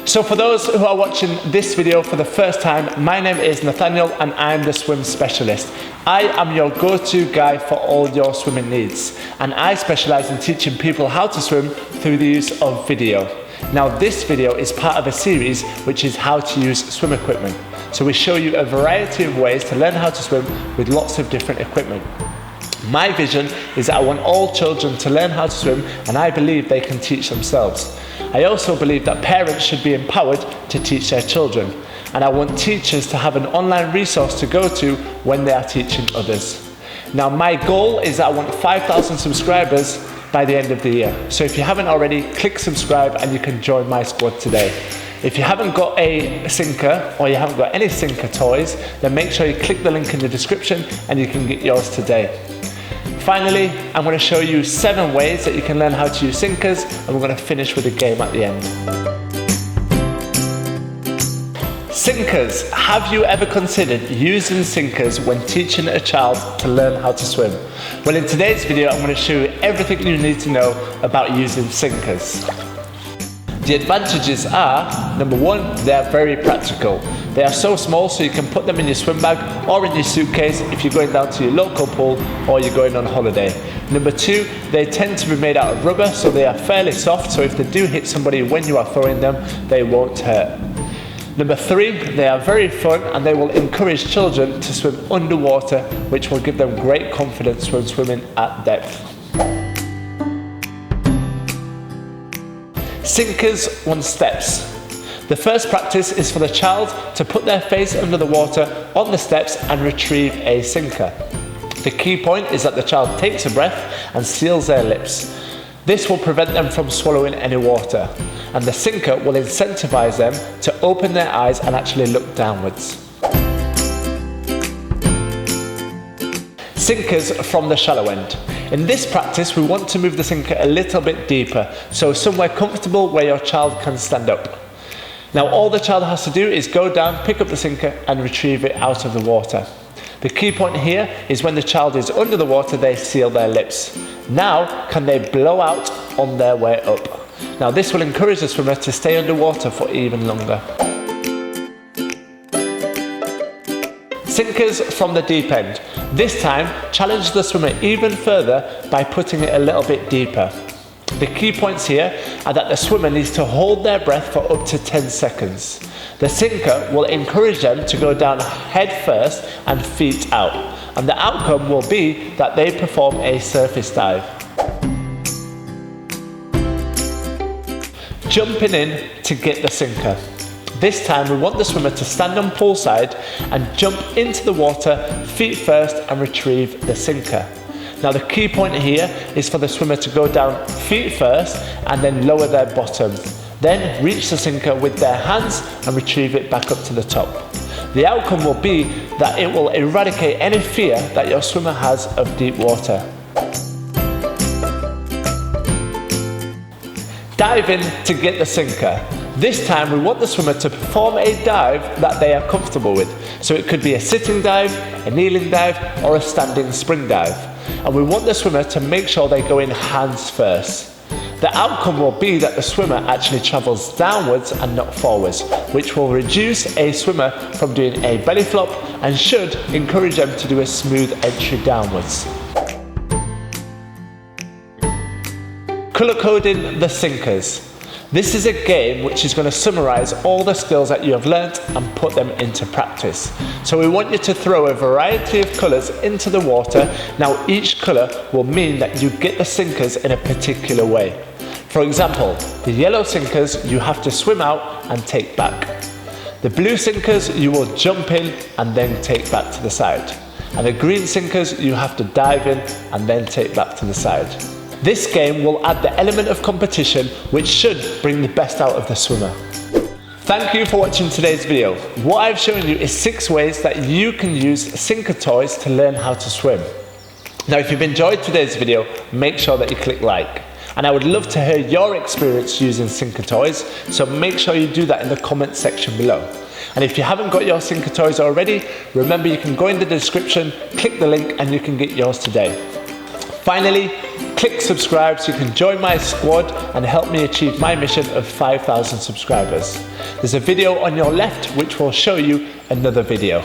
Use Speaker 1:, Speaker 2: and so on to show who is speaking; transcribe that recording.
Speaker 1: So for those who are watching this video for the first time, my name is Nathaniel and I'm the swim specialist. I am your go-to guy for all your swimming needs, and I specialize in teaching people how to swim through the use of video. Now this video is part of a series which is how to use swim equipment. So we show you a variety of ways to learn how to swim with lots of different equipment. My vision is that I want all children to learn how to swim, and I believe they can teach themselves. I also believe that parents should be empowered to teach their children, and I want teachers to have an online resource to go to when they are teaching others. Now my goal is that I want 5,000 subscribers by the end of the year. So if you haven't already, click subscribe and you can join my squad today. If you haven't got a sinker or you haven't got any sinker toys, then make sure you click the link in the description and you can get yours today. Finally, I'm going to show you 7 ways that you can learn how to use sinkers, and we're going to finish with a game at the end. Sinkers. Have you ever considered using sinkers when teaching a child to learn how to swim? Well, in today's video, I'm going to show you everything you need to know about using sinkers. The advantages are, number 1, they are very practical. They are so small so you can put them in your swim bag or in your suitcase if you're going down to your local pool or you're going on holiday. Number 2, they tend to be made out of rubber, so they are fairly soft, so if they do hit somebody when you are throwing them, they won't hurt. Number 3, they are very fun and they will encourage children to swim underwater, which will give them great confidence when swimming at depth. Sinkers on steps. The first practice is for the child to put their face under the water on the steps and retrieve a sinker. The key point is that the child takes a breath and seals their lips. This will prevent them from swallowing any water, and the sinker will incentivize them to open their eyes and actually look downwards. Sinkers from the shallow end. In this practice, we want to move the sinker a little bit deeper, so somewhere comfortable where your child can stand up. Now all the child has to do is go down, pick up the sinker and retrieve it out of the water. The key point here is when the child is under the water, they seal their lips. Now can they blow out on their way up? Now this will encourage the swimmer to stay underwater for even longer. Sinkers from the deep end. This time, challenge the swimmer even further by putting it a little bit deeper. The key points here are that the swimmer needs to hold their breath for up to 10 seconds. The sinker will encourage them to go down head first and feet out, and the outcome will be that they perform a surface dive. Jumping in to get the sinker. This time we want the swimmer to stand on poolside and jump into the water feet first and retrieve the sinker. Now the key point here is for the swimmer to go down feet first and then lower their bottom. Then reach the sinker with their hands and retrieve it back up to the top. The outcome will be that it will eradicate any fear that your swimmer has of deep water. Dive in to get the sinker. This time we want the swimmer to perform a dive that they are comfortable with. So it could be a sitting dive, a kneeling dive, or a standing spring dive. And we want the swimmer to make sure they go in hands first. The outcome will be that the swimmer actually travels downwards and not forwards, which will reduce a swimmer from doing a belly flop and should encourage them to do a smooth entry downwards. Colour coding the sinkers. This is a game which is going to summarise all the skills that you have learnt and put them into practice. So we want you to throw a variety of colours into the water. Now each colour will mean that you get the sinkers in a particular way. For example, the yellow sinkers you have to swim out and take back. The blue sinkers you will jump in and then take back to the side. And the green sinkers you have to dive in and then take back to the side. This game will add the element of competition, which should bring the best out of the swimmer. Thank you for watching today's video. What I've shown you is 6 ways that you can use sinker toys to learn how to swim. Now if you've enjoyed today's video, make sure that you click like. And I would love to hear your experience using sinker toys, so make sure you do that in the comment section below. And if you haven't got your sinker toys already, remember you can go in the description, click the link and you can get yours today. Finally, click subscribe so you can join my squad and help me achieve my mission of 5,000 subscribers. There's a video on your left which will show you another video.